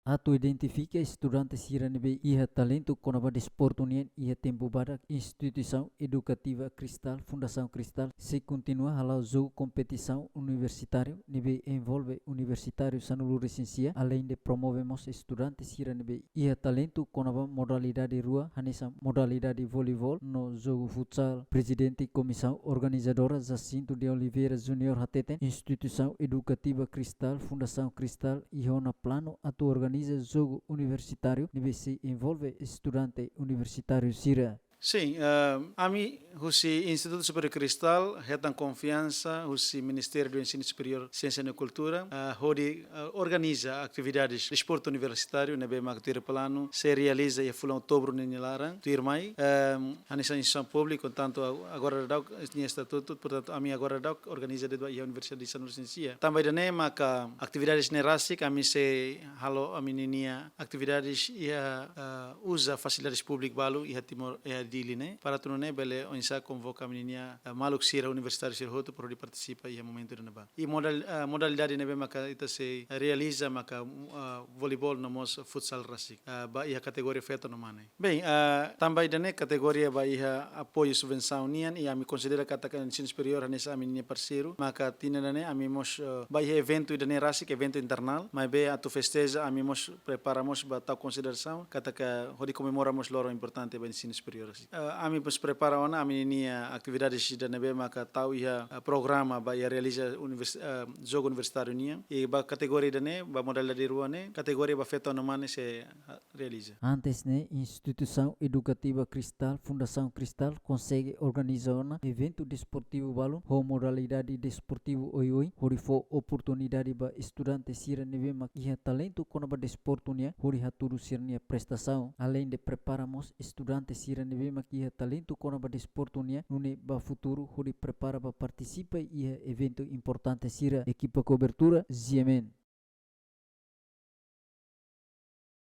Atu identifica estudantes sira nebe iha talento konaba desporto nien iha tempo badak Instituisaun Edukativa Cristal Fundasaun Cristal se continua halau Jogu Kompetisaun Universitariu nebe envolve universitário sanulu recensia além de promovemos estudantes sira nebe iha talento konaba modalidade rua hanesa modalidade voleibol no jogo futsal. Presidente Comissão Organizadora Jacinto de Oliveira Júnior Hateten Instituisaun Edukativa Cristal Fundasaun Cristal ihona plano atu organiza jogo universitário nível se envolve estudante universitário sira. Sim, ami husi Instituto Superior Cristal retan confiança husi Ministério do Ensino Superior Ciência e Cultura hodi organiza atividades de esporte universitário na IEC-FC Planu se realiza em fulan outubru nini larang tuirmai hanisa instituição pública tanto agora dau tinha estatuto portanto ami agora dau organiza de a Universidade de São Lucia também dane maka atividades nerasi kami se halo ami ninia atividades ia usa facilidades públicas balu ia timor diline para tunune bele onsa convoca menininha maluk sira universitário sirhoto para participa e momento de neba e modalidade nebe maka ita se realiza maka voleibol nomos futsal rasik ba ia categoria feto no mane bem também dane categoria ba ia apoio subvenção nian e ami considera katakan ensino superior nessa menininha parceiro maka tinan dane ami mos ba ia evento dane rasik evento internal mas be atu festeja ami mos preparamos ba tal consideração kataka hodi comemoramos loro importante ba ensino superior. Ami pos prepara ona ami ninia atividades da nebe maka tau ia programa ba ia realiza jogo universitário nia e ba categoria dane ba modalidade rua ne categoria ba feto no mane se realiza. Antes ne Instituisaun Edukativa Cristal Fundasaun Cristal consegue organizar um evento desportivo balu ho modalidade desportivo oi hori fo oportunidade ba estudante sira nebe mak ia talento kona ba desporto nia hori haturu sira nia prestação além de preparamos estudante sira nebe mak ia talento kona ba desporto nia nune ba futuro hori prepara ba participa ia evento importante sira equipa cobertura Ziemen.